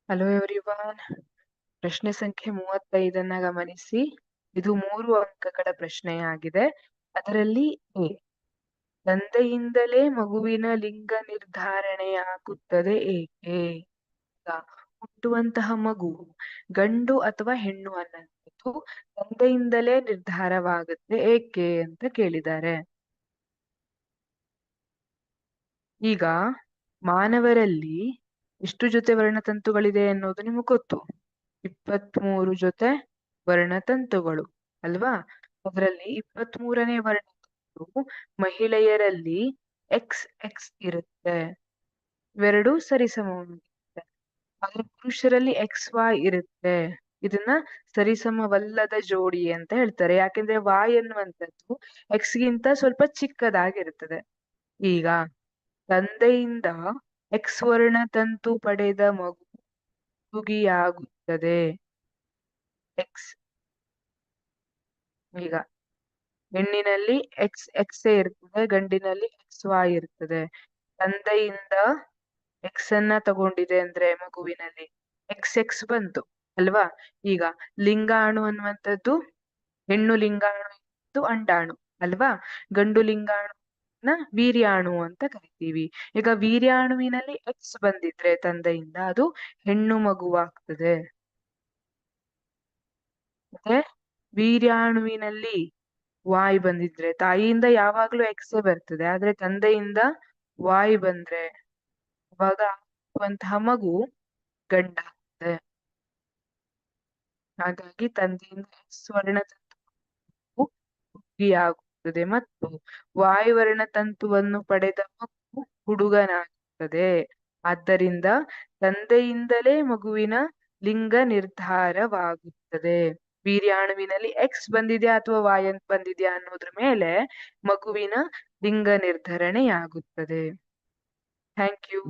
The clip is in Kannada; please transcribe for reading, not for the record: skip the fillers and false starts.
Hello everyone. ಪ್ರಶ್ನೆ ಸಂಖ್ಯೆ 35 ಗಮನಿಸಿ. ಇದು 3 ಅಂಕಗಳ ಪ್ರಶ್ನೆಯಾಗಿದೆ. ಅದರಲ್ಲಿ ಎ, ತಂದೆಯಿಂದಲೇ ಮಗುವಿನ ಲಿಂಗ ನಿರ್ಧಾರಣೆಯಾಗುತ್ತದೆ ಏಕೆ? ಹುಟ್ಟುವಂತಹ ಮಗು ಗಂಡು ಅಥವಾ ಹೆಣ್ಣು ಅನ್ನೋದು ತಂದೆಯಿಂದಲೇ ನಿರ್ಧಾರವಾಗುತ್ತೆ ಏಕೆ ಅಂತ ಕೇಳಿದ್ದಾರೆ. ಈಗ ಮಾನವರಲ್ಲಿ ಎಷ್ಟು ಜೊತೆ ವರ್ಣತಂತುಗಳಿದೆ ಅನ್ನೋದು ನಿಮಗೆ ಗೊತ್ತು. 23 ಜೊತೆ ವರ್ಣತಂತುಗಳು ಅಲ್ವಾ? ಅದರಲ್ಲಿ 23ನೇ ವರ್ಣತಂತು ಮಹಿಳೆಯರಲ್ಲಿ XX ಇರುತ್ತೆ, ಇವೆರಡು ಸರಿಸಮವಾಗಿರುತ್ತೆ. ಆದ್ರೆ ಪುರುಷರಲ್ಲಿ XY ಇರುತ್ತೆ. ಇದನ್ನ ಸರಿಸಮವಲ್ಲದ ಜೋಡಿ ಅಂತ ಹೇಳ್ತಾರೆ. ಯಾಕೆಂದ್ರೆ Y ಅನ್ನುವಂಥದ್ದು X ಗಿಂತ ಸ್ವಲ್ಪ ಚಿಕ್ಕದಾಗಿರುತ್ತದೆ. ಈಗ ತಂದೆಯಿಂದ X ವರ್ಣತಂತು ಪಡೆದ ಮಗು ಹುಡುಗಿಯಾಗುತ್ತದೆ. X ಈಗ ಹೆಣ್ಣಿನಲ್ಲಿ XX ಇರ್ತದೆ, ಗಂಡಿನಲ್ಲಿ XY ಇರ್ತದೆ. ತಂದೆಯಿಂದ X ಅನ್ನ ತಗೊಂಡಿದೆ ಅಂದ್ರೆ ಮಗುವಿನಲ್ಲಿ XX ಬಂತು ಅಲ್ವಾ? ಈಗ ಲಿಂಗಾಣು ಅನ್ನುವಂಥದ್ದು ಹೆಣ್ಣು ಲಿಂಗಾಣು ಅಂಡಾಣು ಅಲ್ವಾ? ಗಂಡು ಲಿಂಗಾಣು ವೀರ್ಯಾಣು ಅಂತ ಕರಿತೀವಿ. ಈಗ ವೀರ್ಯಾಣುವಿನಲ್ಲಿ X ಬಂದಿದ್ರೆ ತಂದೆಯಿಂದ ಅದು ಹೆಣ್ಣು ಮಗುವಾಗ್ತದೆ. ಮತ್ತೆ ವೀರ್ಯಾಣುವಿನಲ್ಲಿ Y ಬಂದಿದ್ರೆ ತಾಯಿಯಿಂದ ಯಾವಾಗ್ಲೂ X ಬರ್ತದೆ, ಆದ್ರೆ ತಂದೆಯಿಂದ Y ಬಂದ್ರೆ ಅವಾಗ ಆಗುವಂತಹ ಮಗು ಗಂಡ ಆಗ್ತದೆ. ಹಾಗಾಗಿ ತಂದೆಯಿಂದ X ವರ್ಣತಂತು ಹುಡುಗಿಯಾಗುತ್ತದೆ ಮತ್ತು Y ವರ್ಣತಂತುವನ್ನು ಪಡೆದ ಮಗು ಹುಡುಗನಾಗುತ್ತದೆ. ಆದ್ದರಿಂದ ತಂದೆಯಿಂದಲೇ ಮಗುವಿನ ಲಿಂಗ ನಿರ್ಧಾರವಾಗುತ್ತದೆ. ವೀರ್ಯಾಣುವಿನಲ್ಲಿ X ಬಂದಿದ್ಯಾ ಅಥವಾ Y ಅಂತ ಬಂದಿದ್ಯಾ ಅನ್ನೋದ್ರ ಮೇಲೆ ಮಗುವಿನ ಲಿಂಗ ನಿರ್ಧರಣೆಯಾಗುತ್ತದೆ. Thank you.